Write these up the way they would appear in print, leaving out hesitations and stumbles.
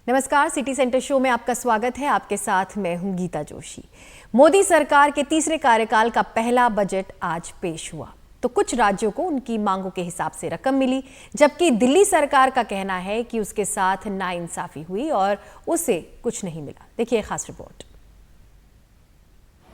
नमस्कार, city centre show में आपका स्वागत है। आपके साथ मैं हूं गीता जोशी। मोदी सरकार के तीसरे कार्यकाल का पहला बजट आज पेश हुआ तो कुछ राज्यों को उनकी मांगों के हिसाब से रकम मिली, जबकि दिल्ली सरकार का कहना है कि उसके साथ नाइंसाफी हुई और उसे कुछ नहीं मिला। देखिए खास रिपोर्ट।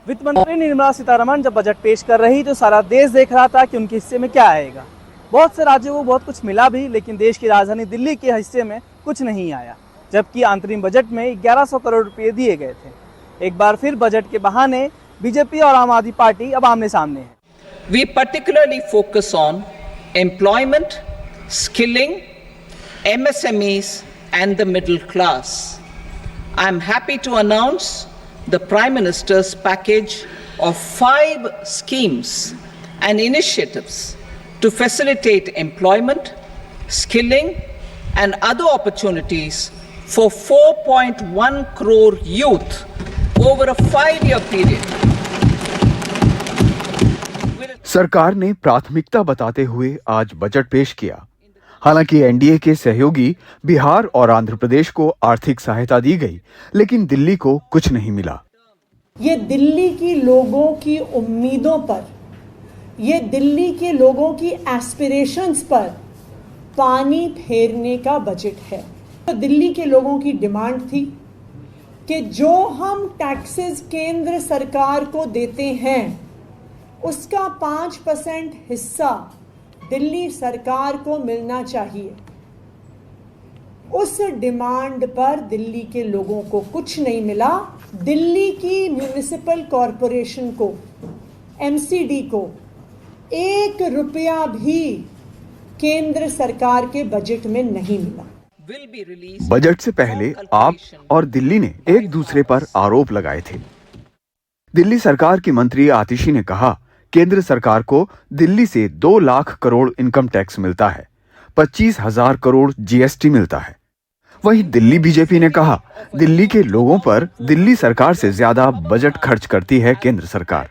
वित्त मंत्री निर्मला सीतारमण जब बजट पेश कर रही तो सारा देश देख रहा था कि उनके हिस्से में क्या आएगा। बहुत से राज्यों को बहुत कुछ मिला भी, लेकिन देश की राजधानी दिल्ली के हिस्से में कुछ नहीं आया, जबकि अंतरिम बजट में 1100 करोड़ रुपए दिए गए थे। एक बार फिर बजट के बहाने बीजेपी और आम आदमी पार्टी अब आमने सामने है। We particularly focus on employment, skilling, MSMEs and the middle class. I am happy to announce the Prime Minister's package of 5 schemes and initiatives to facilitate employment, skilling and other opportunities for 4.1 crore youth over a 5-year period. सरकार ने प्राथमिकता बताते हुए आज budget पेश किया। हालांकि NDA के सहयोगी बिहार और आंध्र प्रदेश को आर्थिक सहायता दी गई, लेकिन दिल्ली को कुछ नहीं मिला। ये दिल्ली की लोगों की उम्मीदों पर, ये दिल्ली के लोगों की एस्पिरेशंस पर पानी फेरने का बजट है। तो दिल्ली के लोगों की डिमांड थी कि जो हम टैक्सेस केंद्र सरकार को देते हैं उसका 5% हिस्सा दिल्ली सरकार को मिलना चाहिए। उस डिमांड पर दिल्ली के लोगों को कुछ नहीं मिला। दिल्ली की म्युनिसिपल कॉरपोरेशन को, एमसीडी को 1 रुपया भी केंद्र सरकार के बजट में नहीं मिला। बजट से पहले आप और दिल्ली ने एक दूसरे पर आरोप लगाए थे। दिल्ली सरकार की मंत्री आतिशी ने कहा, केंद्र सरकार को दिल्ली से 2 लाख करोड़ इनकम टैक्स मिलता है, 25,000 करोड़ जीएसटी मिलता है। वहीं दिल्ली बीजेपी ने कहा, दिल्ली के लोगों पर दिल्ली सरकार से ज्यादा बजट खर्च करती है केंद्र सरकार।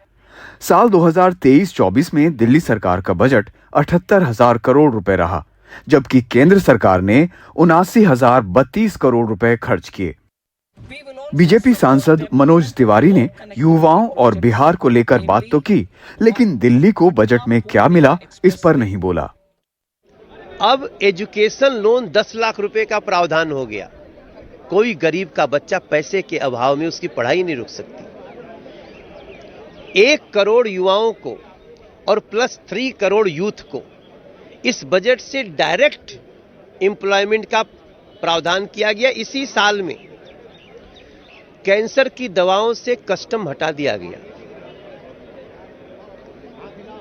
साल 2023-24 में दिल्ली सरकार का बजट 78,000 करोड़ रुपए रहा, जबकि केंद्र सरकार ने 79,032 करोड़ रुपए खर्च किए। बीजेपी सांसद मनोज तिवारी ने युवाओं और बिहार को लेकर बात तो की, लेकिन दिल्ली को बजट में क्या मिला इस पर नहीं बोला। अब एजुकेशन लोन 10 लाख रुपए का प्रावधान हो गया। कोई गरीब का बच्चा पैसे के अभाव में उसकी पढ़ाई नहीं रुक सकती। 1 करोड़ युवाओं को और प्लस 3 करोड़ यूथ को इस बजट से डायरेक्ट एम्प्लॉयमेंट का प्रावधान किया गया। इसी साल में कैंसर की दवाओं से कस्टम हटा दिया गया।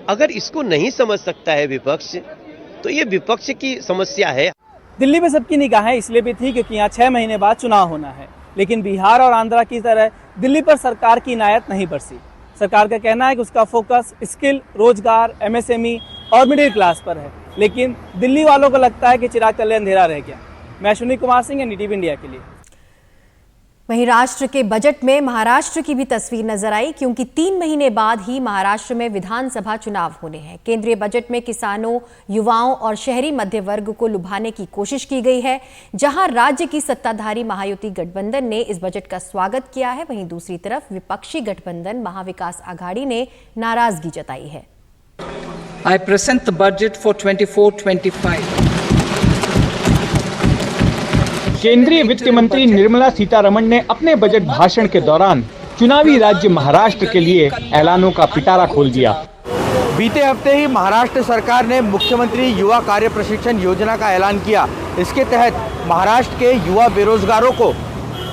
अगर इसको नहीं समझ सकता है विपक्ष, तो ये विपक्ष की समस्या है। दिल्ली में सबकी निगाहें इसलिए भी थी क्योंकि यहाँ 6 महीने बाद चुनाव होना है, लेकिन बिहार और आंध्रा की तरह दिल्ली पर सरकार की इनायत नहीं बरसी। सरकार का कहना है कि उसका फोकस स्किल, रोजगार, एमएसएमई और मिडिल क्लास पर है, लेकिन दिल्ली वालों को लगता है कि चिराग तले अंधेरा रह गया। मैं अश्विनी कुमार सिंह, एनडीटीवी इंडिया के लिए। वहीं राष्ट्र के बजट में महाराष्ट्र की भी तस्वीर नजर आई, क्योंकि 3 महीने बाद ही महाराष्ट्र में विधानसभा चुनाव होने हैं। केंद्रीय बजट में किसानों, युवाओं और शहरी मध्य वर्ग को लुभाने की कोशिश की गई है। जहां राज्य की सत्ताधारी महायुति गठबंधन ने इस बजट का स्वागत किया है, वहीं दूसरी तरफ विपक्षी गठबंधन महाविकास आघाड़ी ने नाराजगी जताई है। I present the budget for 24-25. केंद्रीय वित्त मंत्री निर्मला सीतारमण ने अपने बजट भाषण के दौरान चुनावी राज्य महाराष्ट्र के लिए ऐलानों का पिटारा खोल दिया। बीते हफ्ते ही महाराष्ट्र सरकार ने मुख्यमंत्री युवा कार्य प्रशिक्षण योजना का ऐलान किया। इसके तहत महाराष्ट्र के युवा बेरोजगारों को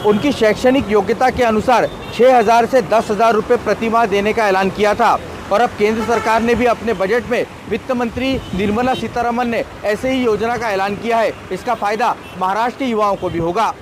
उनकी शैक्षणिक योग्यता के अनुसार 6,000 से 10,000 रुपये प्रतिमाह देने का ऐलान किया था। और अब केंद्र सरकार ने भी अपने बजट में वित्त मंत्री निर्मला सीतारमण ने ऐसे ही योजना का ऐलान किया है। इसका फायदा महाराष्ट्र के युवाओं को भी होगा।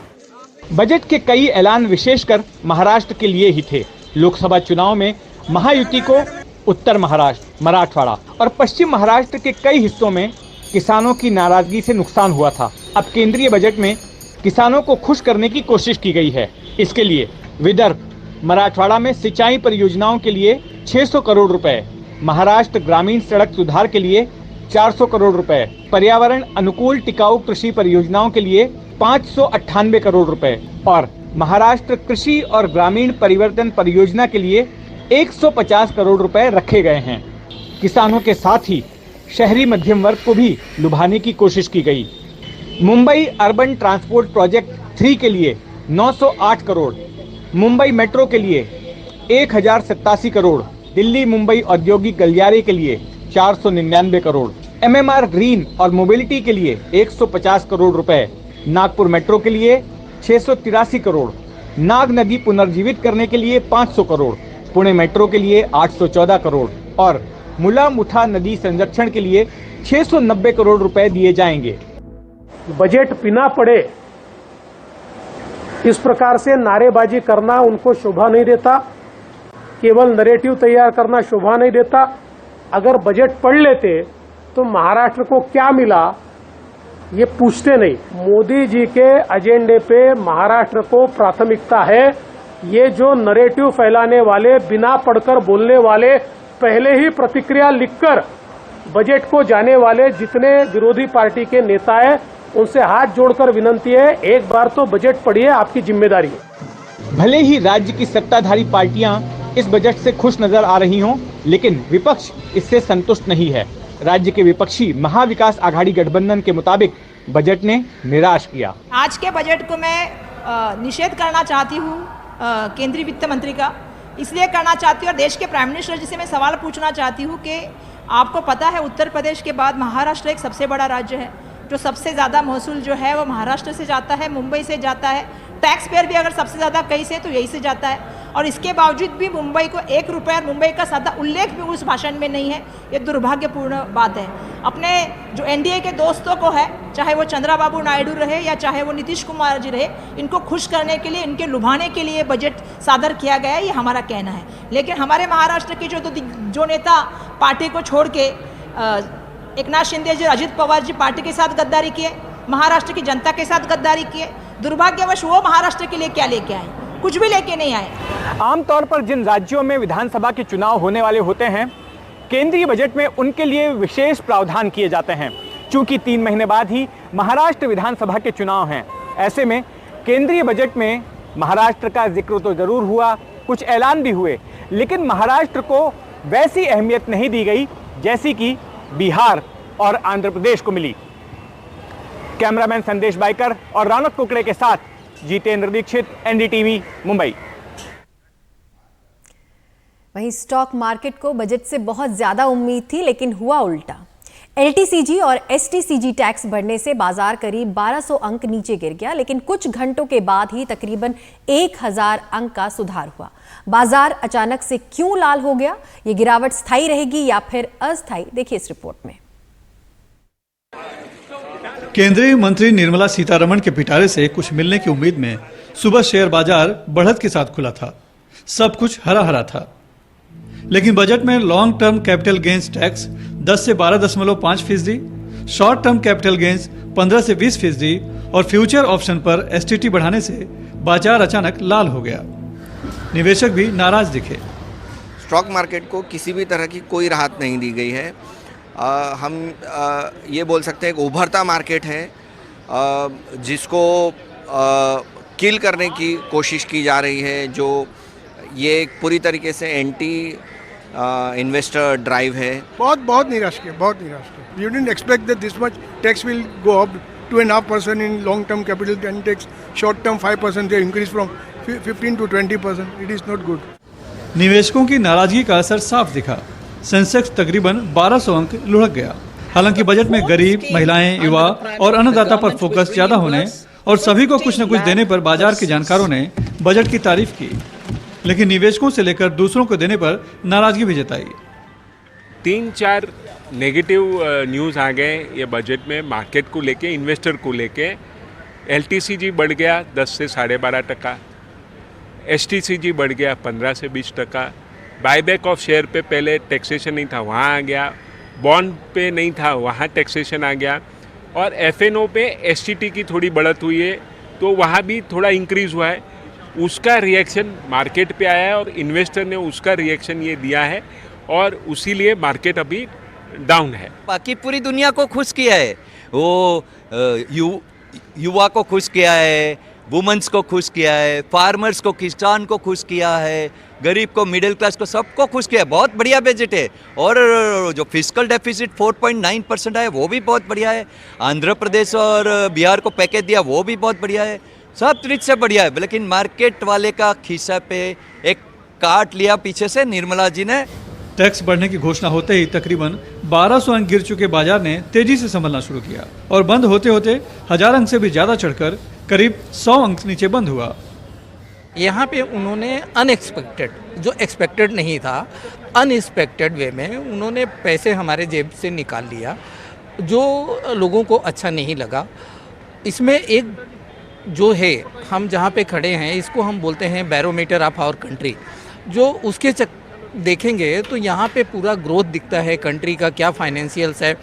बजट के कई ऐलान विशेषकर महाराष्ट्र के लिए ही थे। लोकसभा चुनाव में महायुति को उत्तर महाराष्ट्र, मराठवाड़ा और पश्चिम महाराष्ट्र के कई हिस्सों में किसानों की नाराजगी से नुकसान हुआ था। अब केंद्रीय बजट में किसानों को खुश करने की कोशिश की गई है। इसके लिए विदर्भ, मराठवाड़ा में सिंचाई परियोजनाओं के लिए 600 करोड़ रुपए, महाराष्ट्र ग्रामीण सड़क सुधार के लिए 400 करोड़ रुपए, पर्यावरण अनुकूल टिकाऊ कृषि परियोजनाओं के लिए 598 करोड़ रुपए और महाराष्ट्र कृषि और ग्रामीण परिवर्तन परियोजना के लिए 150 करोड़ रुपए रखे गए हैं। किसानों के साथ ही शहरी मध्यम वर्ग को भी लुभाने की कोशिश की गई। मुंबई अर्बन ट्रांसपोर्ट प्रोजेक्ट 3 के लिए 908 करोड़, मुंबई मेट्रो के लिए 1087 करोड़, दिल्ली मुंबई औद्योगिक गलियारे के लिए 499 करोड़, MMR ग्रीन और मोबिलिटी के लिए 150 करोड़ रुपए, नागपुर मेट्रो के लिए 683 करोड़, नाग नदी पुनर्जीवित करने के लिए 500 करोड़, पुणे मेट्रो के लिए 814 करोड़ और मुला मुठा नदी संरक्षण के लिए 690 करोड़ रुपए दिए जाएंगे। बजट बिना पढ़े इस प्रकार से नारेबाजी करना उनको शोभा नहीं देता, केवल नैरेटिव तैयार करना शोभा नहीं देता। अगर बजट पढ़ लेते तो महाराष्ट्र को क्या मिला ये पूछते नहीं। मोदी जी के एजेंडे पे महाराष्ट्र को प्राथमिकता है। ये जो नैरेटिव फैलाने वाले, बिना पढ़कर बोलने वाले, पहले ही प्रतिक्रिया लिखकर बजट को जाने वाले जितने विरोधी पार्टी के नेता हैं, उनसे हाथ जोड़कर विनती है, एक बार तो बजट पढ़िए, आपकी जिम्मेदारी है। भले ही राज्य की सत्ताधारी पार्टियां इस बजट से खुश नजर आ रही हों, लेकिन विपक्ष इससे संतुष्ट नहीं है। राज्य के विपक्षी महाविकास आघाड़ी गठबंधन के मुताबिक बजट ने निराश किया। आज के बजट को मैं निषेध करना चाहती हूँ केंद्रीय वित्त मंत्री का, इसलिए करना चाहती हूँ और देश के प्राइम मिनिस्टर जी से मैं सवाल पूछना चाहती हूँ कि आपको पता है उत्तर प्रदेश के बाद महाराष्ट्र एक सबसे बड़ा राज्य है, जो सबसे ज़्यादा महसूल जो है वो महाराष्ट्र से जाता है, मुंबई से जाता है। टैक्स पेयर भी अगर सबसे ज़्यादा कहीं से तो यही से जाता है, और इसके बावजूद भी मुंबई को 1 रुपया और मुंबई का सादा उल्लेख भी उस भाषण में नहीं है। ये दुर्भाग्यपूर्ण बात है। अपने जो एनडीए के दोस्तों को है, चाहे वो चंद्रबाबू नायडू रहे या चाहे वो नीतीश कुमार जी रहे, इनको खुश करने के लिए, इनके लुभाने के लिए बजट सादर किया गया है, ये हमारा कहना है। लेकिन हमारे महाराष्ट्र के जो नेता पार्टी को छोड़ के एकनाथ शिंदे जी, अजित पवार जी पार्टी के साथ गद्दारी किए, महाराष्ट्र की जनता के साथ गद्दारी किए। दुर्भाग्यवश वो महाराष्ट्र के लिए क्या लेके आए? कुछ भी लेके नहीं आए। आमतौर पर जिन राज्यों में विधानसभा के चुनाव होने वाले होते हैं, केंद्रीय बजट में उनके लिए विशेष प्रावधान किए जाते हैं। चूंकि 3 महीने बाद ही महाराष्ट्र विधानसभा के चुनाव हैं, ऐसे में केंद्रीय बजट में महाराष्ट्र का जिक्र तो जरूर हुआ, कुछ ऐलान भी हुए, लेकिन महाराष्ट्र को वैसी अहमियत नहीं दी गई जैसी कि बिहार और आंध्र प्रदेश को मिली। कैमरामैन संदेश बाइकर और रौनक कुकड़े के साथ जितेंद्र दीक्षित, एनडीटीवी, मुंबई। वहीं स्टॉक मार्केट को बजट से बहुत ज्यादा उम्मीद थी, लेकिन हुआ उल्टा। एलटीसीजी और एसटीसीजी टैक्स बढ़ने से बाजार करीब 1200 अंक नीचे गिर गया, लेकिन कुछ घंटों के बाद ही तकरीबन 1000 अंक का सुधार हुआ। बाजार अचानक से क्यों लाल हो गया? ये गिरावट स्थायी रहेगी या फिर अस्थायी? देखिए इस रिपोर्ट में। केंद्रीय मंत्री निर्मला सीतारमण के पिटारे से कुछ मिलने की उम्मीद में सुबह शेयर बाजार बढ़त के साथ खुला था। सब कुछ हरा हरा था, लेकिन बजट में long term capital gains tax 10 से 12.5%, शॉर्ट टर्म कैपिटल गेन्स 15 से 20% और फ्यूचर ऑप्शन पर एसटीटी बढ़ाने से बाजार अचानक लाल हो गया। निवेशक भी नाराज दिखे। स्टॉक मार्केट को किसी भी तरह की कोई राहत नहीं दी गई है। हम ये बोल सकते हैं कि उभरता मार्केट है, जिसको किल करने की कोशिश की जा रही है। जो ये पूरी तरीके से एंटी इन्वेस्टर ड्राइव है। बहुत निराश किया, बहुत निराश किया। You didn't expect that this much tax will go up 2.5% in long term capital gain tax, short term 5% they increase from 15 to 20%. It is not good. निवेशकों की नाराजगी का असर साफ दिखा। सेंसेक्स तकरीबन 1200 अंक लुढ़क गया। हालांकि बजट में गरीब, महिलाएं, युवा और अन्नदाता पर फोकस ज्यादा होने और सभी को कुछ न कुछ देने पर बाजार के जानकारों ने बजट की तारीफ की, लेकिन निवेशकों से लेकर दूसरों को देने पर नाराजगी भी जताई। 3-4 नेगेटिव न्यूज़ आ गए ये बजट में, मार्केट को लेके, इन्वेस्टर को लेके। एलटीसीजी बढ़ गया 10 से 12.5%, एसटीसीजी बढ़ गया 15 से 20%, बायबैक ऑफ शेयर पे पहले टैक्सेशन नहीं था, वहाँ आ गया, बॉन्ड पे नहीं था, वहाँ टैक्सेशन आ गया, और एफएनओ पे एसटीटी की थोड़ी बढ़त हुई है, तो वहाँ भी थोड़ा इंक्रीज़ हुआ है। उसका रिएक्शन मार्केट पे आया है और इन्वेस्टर ने उसका रिएक्शन ये दिया है, और उसी लिए मार्केट अभी डाउन है। बाकी पूरी दुनिया को खुश किया है। वो युवा को खुश किया है, वुमेन्स को खुश किया है, फार्मर्स को, किसान को खुश किया है, गरीब को, मिडिल क्लास को, सबको खुश किया है। बहुत बढ़िया बजट है। और जो फिस्कल डेफिसिट 4.9% है वो भी बहुत बढ़िया है। आंध्र प्रदेश और बिहार को पैकेज दिया वो भी बहुत बढ़िया है। सब तरीके से बढ़िया है, लेकिन मार्केट वाले का खिस्सा पे एक काट लिया पीछे से निर्मला जी ने। टैक्स बढ़ने की घोषणा होते ही तकरीबन 1200 अंक गिर चुके बाजार ने तेजी से संभलना शुरू किया और बंद होते होते 1000 अंक से भी ज्यादा चढ़कर करीब 100 अंक नीचे बंद हुआ। यहाँ पे उन्होंने अनएक्सपेक्टेड, जो एक्सपेक्टेड नहीं था, अनएक्सपेक्टेड वे में उन्होंने पैसे हमारे जेब से निकाल लिया, जो लोगों को अच्छा नहीं लगा। इसमें एक जो है, हम जहाँ पे खड़े हैं इसको हम बोलते हैं बैरोमीटर ऑफ आवर कंट्री। जो उसके देखेंगे तो यहाँ पे पूरा ग्रोथ दिखता है कंट्री का, क्या फाइनेंशियल्स है,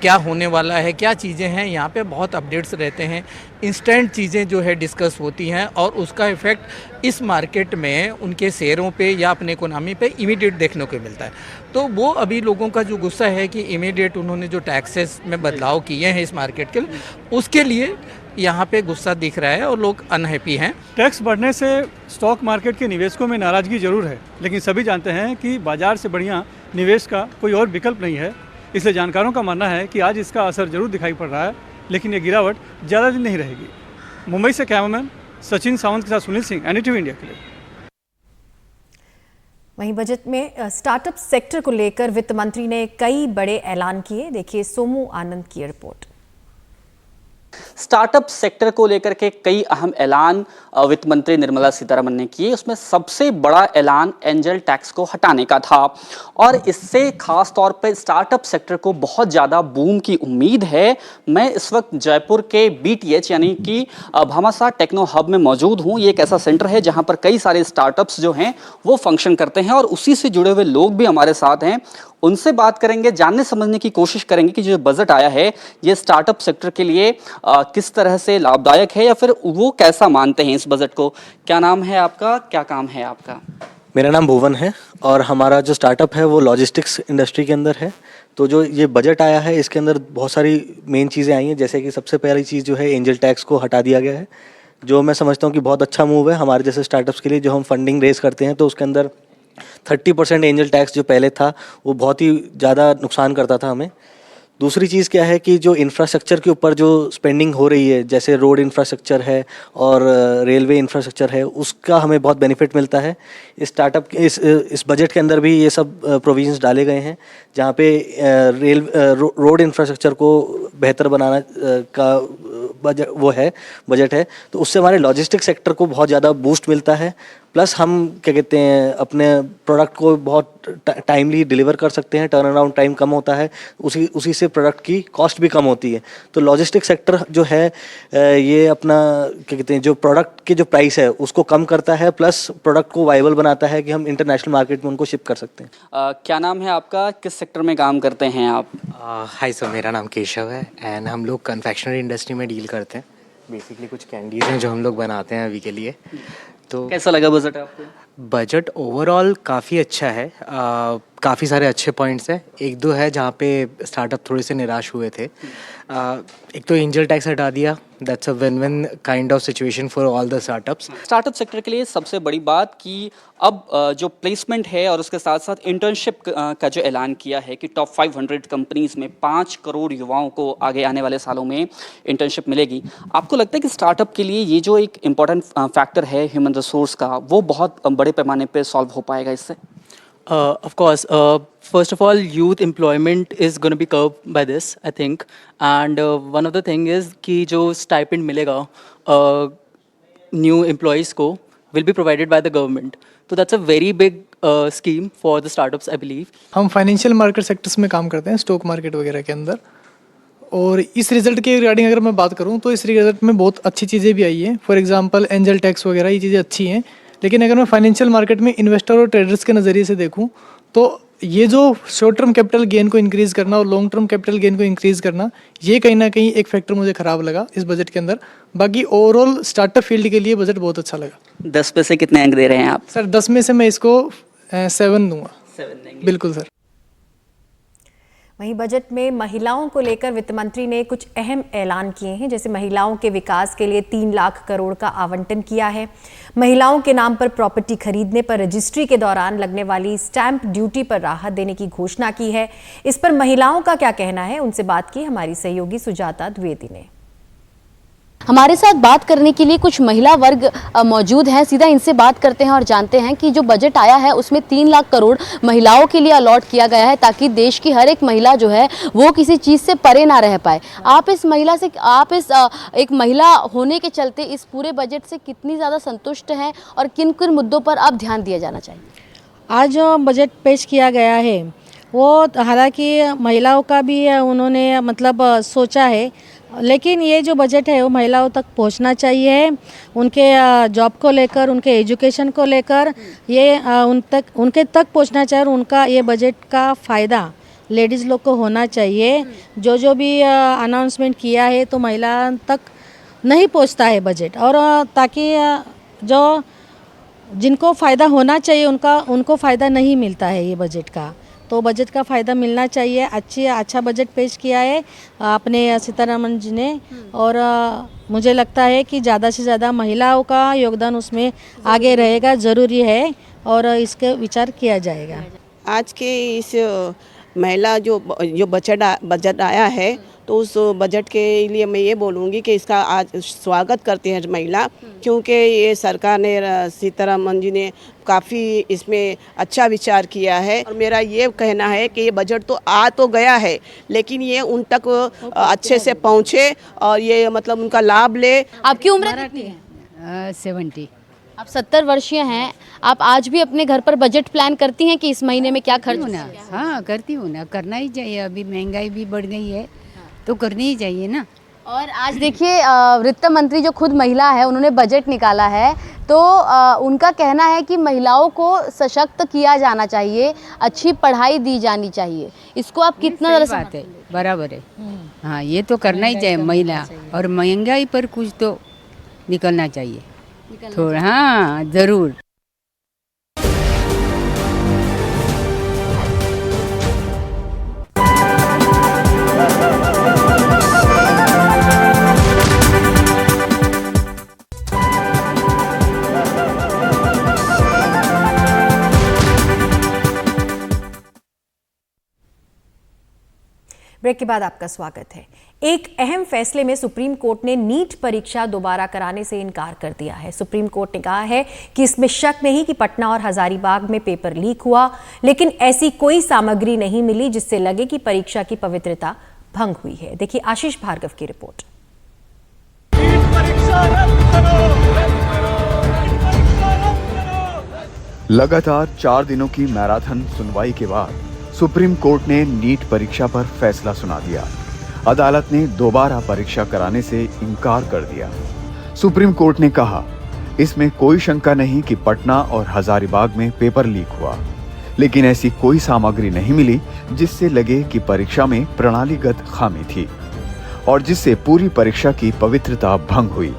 क्या होने वाला है, क्या चीज़ें हैं। यहाँ पे बहुत अपडेट्स रहते हैं, इंस्टेंट चीज़ें जो है डिस्कस होती हैं और उसका इफ़ेक्ट इस मार्केट में उनके शेयरों पे या अपने इकोनॉमी पे इमीडिएट देखने को मिलता है। तो वो अभी लोगों का जो गुस्सा है कि इमीडिएट उन्होंने जो टैक्सेस में बदलाव किए हैं इस मार्केट के लिए, उसके लिए यहाँ पे गुस्सा दिख रहा है और लोग अनहैप्पी हैं। टैक्स बढ़ने से स्टॉक मार्केट के निवेशकों में नाराजगी जरूर है, लेकिन सभी जानते हैं कि बाजार से बढ़िया निवेश का कोई और विकल्प नहीं है। इसलिए जानकारों का मानना है कि आज इसका असर जरूर दिखाई पड़ रहा है, लेकिन ये गिरावट ज़्यादा दिन नहीं रहेगी। मुंबई से कैमरामैन सचिन सावंत के साथ सुनील सिंह, NDTV इंडिया के लिए। वहीं बजट में स्टार्टअप सेक्टर को लेकर वित्त मंत्री ने कई बड़े ऐलान किए। देखिए सोमू आनंद की रिपोर्ट। स्टार्टअप सेक्टर को लेकर के कई अहम ऐलान वित्त मंत्री निर्मला सीतारमण ने किए। उसमें सबसे बड़ा ऐलान एंजल टैक्स को हटाने का था और इससे खास तौर पर स्टार्टअप सेक्टर को बहुत ज़्यादा बूम की उम्मीद है। मैं इस वक्त जयपुर के BTH यानी कि भामाशाह टेक्नो हब में मौजूद हूँ। ये एक ऐसा सेंटर है जहाँ पर कई सारे स्टार्टअप्स जो हैं वो फंक्शन करते हैं और उसी से जुड़े हुए लोग भी हमारे साथ हैं। उनसे बात करेंगे, जानने समझने की कोशिश करेंगे कि जो बजट आया है ये स्टार्टअप सेक्टर के लिए किस तरह से लाभदायक है या फिर वो कैसा मानते हैं इस बजट को। क्या नाम है आपका, क्या काम है आपका? मेरा नाम भुवन है और हमारा जो स्टार्टअप है वो लॉजिस्टिक्स इंडस्ट्री के अंदर है। तो जो ये बजट आया है इसके अंदर बहुत सारी मेन चीज़ें आई हैं, जैसे कि सबसे पहली चीज़ जो है एंजल टैक्स को हटा दिया गया है, जो मैं समझता हूँ कि बहुत अच्छा मूव है हमारे जैसे स्टार्टअप्स के लिए। जो हम फंडिंग रेज करते हैं तो उसके अंदर 30% एंजल टैक्स जो पहले था वो बहुत ही ज़्यादा नुकसान करता था हमें। दूसरी चीज़ क्या है कि जो इंफ्रास्ट्रक्चर के ऊपर जो स्पेंडिंग हो रही है, जैसे रोड इंफ्रास्ट्रक्चर है और रेलवे इंफ्रास्ट्रक्चर है, उसका हमें बहुत बेनिफिट मिलता है। इस स्टार्टअप इस बजट के अंदर भी ये सब प्रोविजंस डाले गए हैं, जहाँ पे रोड इंफ्रास्ट्रक्चर को बेहतर बनाना का बजट है। तो उससे हमारे लॉजिस्टिक सेक्टर को बहुत ज़्यादा बूस्ट मिलता है। प्लस हम क्या कहते हैं अपने प्रोडक्ट को बहुत टाइमली डिलीवर कर सकते हैं, टर्न अराउंड टाइम कम होता है, उसी से प्रोडक्ट की कॉस्ट भी कम होती है। तो लॉजिस्टिक सेक्टर जो है ये अपना क्या कहते हैं जो प्रोडक्ट के जो प्राइस है उसको कम करता है, प्लस प्रोडक्ट को वाइबल बनाता है कि हम इंटरनेशनल मार्केट में उनको शिप कर सकते हैं। क्या नाम है आपका, किस सेक्टर में काम करते हैं आप? हाय सर, मेरा नाम केशव है एंड हम लोग कन्फेक्शनरी इंडस्ट्री में डील करते हैं। बेसिकली कुछ कैंडीज़ हैं जो हम लोग बनाते हैं अभी के लिए। तो कैसा लगा बजट आपको? बजट ओवरऑल काफ़ी अच्छा है, काफ़ी सारे अच्छे पॉइंट्स हैं। एक दो है जहाँ पे स्टार्टअप थोड़े से निराश हुए थे। एक तो एंजल टैक्स हटा दिया, that's a win win kind of situation for all the startups. Startup sector के लिए सबसे बड़ी बात कि अब जो प्लेसमेंट है और उसके साथ साथ इंटर्नशिप का जो ऐलान किया है कि टॉप 500 कंपनीज में 5 करोड़ युवाओं को आगे आने वाले सालों में इंटर्नशिप मिलेगी। आपको लगता है कि स्टार्टअप के लिए ये जो एक इम्पॉर्टेंट फैक्टर है ह्यूमन रिसोर्स का, वो बहुत बड़े पैमाने पर सॉल्व हो पाएगा इससे? Of course, first of all, youth employment is going to be curbed by this, I think. And one of the thing is कि जो stipend मिलेगा new employees को will be provided by the government. So that's a very big scheme for the startups, I believe. हम financial market sectors में काम करते हैं, stock market वगैरह के अंदर। और इस रिजल्ट के रिगार्डिंग अगर मैं बात करूँ तो इस रिजल्ट में बहुत अच्छी चीज़ें भी आई हैं। फॉर एग्जांपल एंजल टैक्स वगैरह, ये चीज़ें अच्छी हैं। लेकिन अगर मैं फाइनेंशियल मार्केट में इन्वेस्टर और ट्रेडर्स के नज़रिए से देखूं तो ये जो शॉर्ट टर्म कैपिटल गेन को इंक्रीज़ करना और लॉन्ग टर्म कैपिटल गेन को इंक्रीज़ करना, ये कहीं ना कहीं एक फैक्टर मुझे ख़राब लगा इस बजट के अंदर। बाकी ओवरऑल स्टार्टअप फील्ड के लिए बजट बहुत अच्छा लगा। 10 में से कितने अंक दे रहे हैं आप? सर 10 में से मैं इसको 7 दूंगा। 7 देंगे? बिल्कुल सर। वहीं बजट में महिलाओं को लेकर वित्त मंत्री ने कुछ अहम ऐलान किए हैं, जैसे महिलाओं के विकास के लिए 3 लाख करोड़ का आवंटन किया है। महिलाओं के नाम पर प्रॉपर्टी खरीदने पर रजिस्ट्री के दौरान लगने वाली स्टैंप ड्यूटी पर राहत देने की घोषणा की है। इस पर महिलाओं का क्या कहना है, उनसे बात की हमारी सहयोगी सुजाता द्विवेदी ने। हमारे साथ बात करने के लिए कुछ महिला वर्ग मौजूद हैं। सीधा इनसे बात करते हैं और जानते हैं कि जो बजट आया है उसमें 3 लाख करोड़ महिलाओं के लिए अलॉट किया गया है, ताकि देश की हर एक महिला जो है वो किसी चीज़ से परे ना रह पाए। आप इस एक महिला होने के चलते इस पूरे बजट से कितनी ज़्यादा संतुष्ट हैं और किन किन मुद्दों पर अब ध्यान दिया जाना चाहिए? आज जो बजट पेश किया गया है वो हालांकि महिलाओं का भी उन्होंने सोचा है, लेकिन ये जो बजट है वो महिलाओं तक पहुंचना चाहिए। उनके जॉब को लेकर, उनके एजुकेशन को लेकर ये उनके तक पहुंचना चाहिए और उनका ये बजट का फ़ायदा लेडीज़ लोग को होना चाहिए। जो भी अनाउंसमेंट किया है तो महिला तक नहीं पहुंचता है बजट, और ताकि जो जिनको फ़ायदा होना चाहिए उनको फ़ायदा नहीं मिलता है ये बजट का, तो बजट का फ़ायदा मिलना चाहिए। अच्छा बजट पेश किया है अपने सीतारमण जी ने, और मुझे लगता है कि ज़्यादा से ज़्यादा महिलाओं का योगदान उसमें आगे रहेगा, ज़रूरी है, और इसके विचार किया जाएगा। आज के इस महिला जो बजट आया है तो उस बजट के लिए मैं ये बोलूँगी कि इसका आज स्वागत करते हैं महिला, क्योंकि ये सरकार ने, सीतारमण जी ने काफ़ी इसमें अच्छा विचार किया है। और मेरा ये कहना है कि ये बजट तो आ तो गया है, लेकिन ये उन तक अच्छे से पहुँचे और ये उनका लाभ ले। आपकी उम्र कितनी है? 70। आप 70 वर्षीय हैं। आप आज भी अपने घर पर बजट प्लान करती हैं कि इस महीने में क्या खर्च होना? हाँ, करती हूँ ना, करना ही चाहिए। अभी महंगाई भी बढ़ गई है तो करनी ही चाहिए ना। और आज देखिए वित्त मंत्री जो खुद महिला है उन्होंने बजट निकाला है, तो उनका कहना है कि महिलाओं को सशक्त किया जाना चाहिए, अच्छी पढ़ाई दी जानी चाहिए। इसको आप कितना बात है, बराबर है। हाँ, ये तो करना ही चाहिए महिला, और महंगाई पर कुछ तो निकलना चाहिए थोड़ा। हाँ, ज़रूर। ब्रेक के बाद आपका स्वागत है। एक अहम फैसले में सुप्रीम कोर्ट ने नीट परीक्षा दोबारा कराने से इनकार कर दिया है। सुप्रीम कोर्ट ने कहा है कि इसमें शक नहीं कि पटना और हजारीबाग में पेपर लीक हुआ, लेकिन ऐसी कोई सामग्री नहीं मिली जिससे लगे कि परीक्षा की पवित्रता भंग हुई है। देखिए आशीष भार्गव की रिपोर्ट। लगातार 4 दिनों की मैराथन सुनवाई के बाद सुप्रीम कोर्ट ने नीट परीक्षा पर फैसला सुना दिया। अदालत ने दोबारा परीक्षा कराने से इनकार कर दिया। सुप्रीम कोर्ट ने कहा, इसमें कोई शंका नहीं कि पटना और हजारीबाग में पेपर लीक हुआ, लेकिन ऐसी कोई सामग्री नहीं मिली जिससे लगे कि परीक्षा में प्रणालीगत खामी थी और जिससे पूरी परीक्षा की पवित्रता भंग हुई।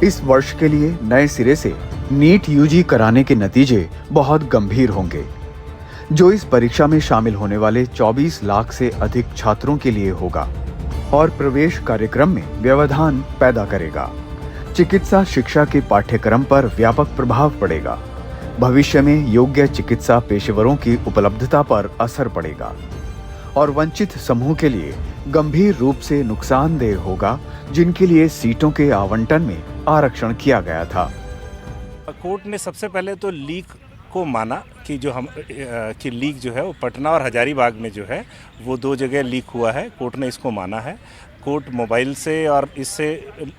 इस वर्ष के लिए नए सिरे से नीट यूजी कराने के नतीजे बहुत गंभीर होंगे, जो इस परीक्षा में शामिल होने वाले 24 लाख से अधिक छात्रों के लिए होगा और प्रवेश कार्यक्रम में व्यवधान पैदा करेगा। चिकित्सा शिक्षा के पाठ्यक्रम पर व्यापक प्रभाव पड़ेगा। भविष्य में योग्य चिकित्सा पेशेवरों की उपलब्धता पर असर पड़ेगा और वंचित समूह के लिए गंभीर रूप से नुकसानदेह होगा, जिनके लिए सीटों के आवंटन में आरक्षण किया गया था। कोर्ट ने सबसे पहले तो लीक को माना कि लीक जो है वो पटना और हजारीबाग में जो है वो 2 जगह लीक हुआ है। कोर्ट ने इसको माना है। कोर्ट मोबाइल से और इससे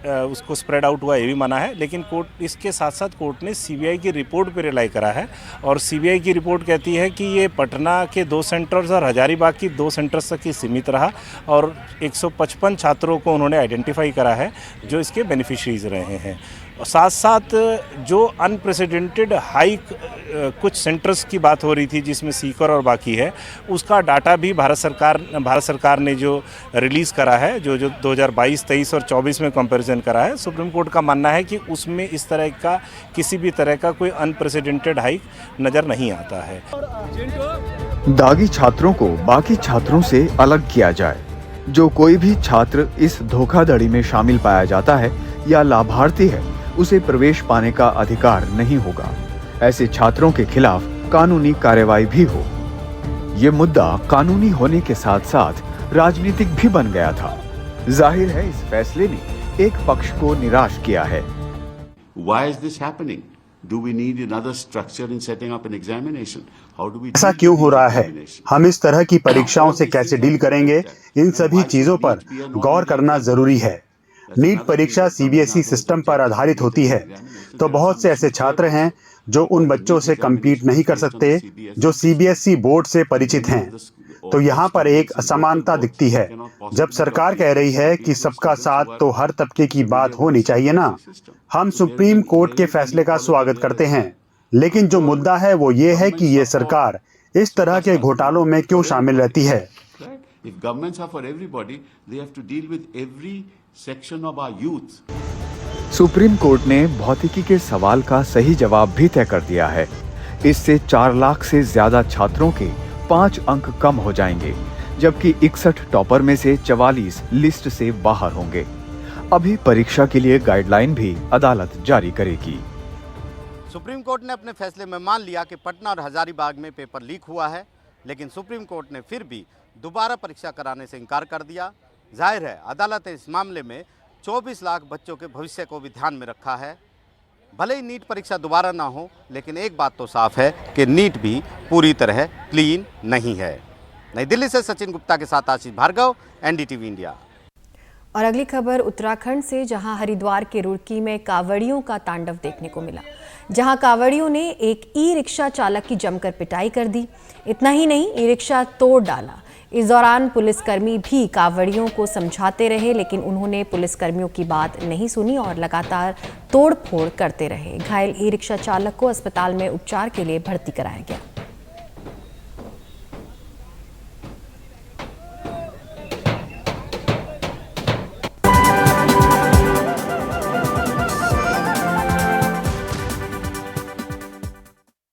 उसको स्प्रेड आउट हुआ ये भी माना है, लेकिन कोर्ट इसके साथ साथ कोर्ट ने सीबीआई की रिपोर्ट पर रिलाई करा है और सीबीआई की रिपोर्ट कहती है कि ये पटना के 2 सेंटर्स और हजारीबाग की 2 सेंटर्स तक ही सीमित रहा और 155 छात्रों को उन्होंने आइडेंटिफाई करा है जो इसके बेनिफिशरीज रहे हैं। साथ साथ जो अनप्रेसिडेंटेड हाइक कुछ सेंटर्स की बात हो रही थी जिसमें सीकर और बाकी है, उसका डाटा भी भारत सरकार ने जो रिलीज़ करा है, जो 2022, 23 और 24 में कंपैरिजन करा है, सुप्रीम कोर्ट का मानना है कि उसमें इस तरह का किसी भी तरह का कोई अनप्रेसिडेंटेड हाइक नज़र नहीं आता है। दागी छात्रों को बाकी छात्रों से अलग किया जाए। जो कोई भी छात्र इस धोखाधड़ी में शामिल पाया जाता है या लाभार्थी है, उसे प्रवेश पाने का अधिकार नहीं होगा। ऐसे छात्रों के खिलाफ कानूनी कार्रवाई भी हो। ये मुद्दा कानूनी होने के साथ साथ राजनीतिक भी बन गया था। जाहिर है इस फैसले ने एक पक्ष को निराश किया है। Why is this happening? Do we need another structure in setting up an examination? How do we? ऐसा क्यों हो रहा है? हम इस तरह की परीक्षाओं से कैसे डील करेंगे? इन सभी चीजों पर गौर करना जरूरी है। नीट परीक्षा सीबीएसई सिस्टम पर आधारित होती है, तो बहुत से ऐसे छात्र हैं जो उन बच्चों से कम्पीट नहीं कर सकते जो सीबीएसई बोर्ड से परिचित हैं। तो यहाँ पर एक असमानता दिखती है। जब सरकार कह रही है कि सबका साथ, तो हर तबके की बात होनी चाहिए ना। हम सुप्रीम कोर्ट के फैसले का स्वागत करते हैं, लेकिन जो मुद्दा है वो ये है कि ये सरकार इस तरह के घोटालों में क्यों शामिल रहती है। If governments are for everybody, they have to deal with every section of our youth. Supreme court ने भौतिकी के सवाल का सही जवाब भी तय कर दिया है। इससे 4 लाख से ज्यादा छात्रों के 5 अंक कम हो जाएंगे, जबकि 61 टॉपर में से 44 लिस्ट से बाहर होंगे। अभी परीक्षा के लिए गाइडलाइन भी अदालत जारी करेगी। सुप्रीम कोर्ट ने अपने फैसले में मान लिया कि पटना और हजारीबाग में पेपर लीक हुआ है, लेकिन सुप्रीम कोर्ट ने फिर भी दोबारा परीक्षा कराने से इनकार कर दिया। जाहिर है अदालत ने इस मामले में 24 लाख बच्चों के भविष्य को भी ध्यान में रखा है। भले ही नीट परीक्षा दोबारा ना हो, लेकिन एक बात तो साफ है कि नीट भी पूरी तरह क्लीन नहीं है। नई दिल्ली से सचिन गुप्ता के साथ आशीष भार्गव, एनडीटीवी इंडिया। और अगली खबर उत्तराखंड से, जहां हरिद्वार के रुड़की में कांवड़ियों का तांडव देखने को मिला, जहां कांवड़ियों ने एक ई रिक्शा चालक की जमकर पिटाई कर दी। इतना ही नहीं, ई रिक्शा तोड़ डाला। इस दौरान पुलिसकर्मी भी कांवड़ियों को समझाते रहे, लेकिन उन्होंने पुलिसकर्मियों की बात नहीं सुनी और लगातार तोड़फोड़ करते रहे। घायल ई रिक्शा चालक को अस्पताल में उपचार के लिए भर्ती कराया गया।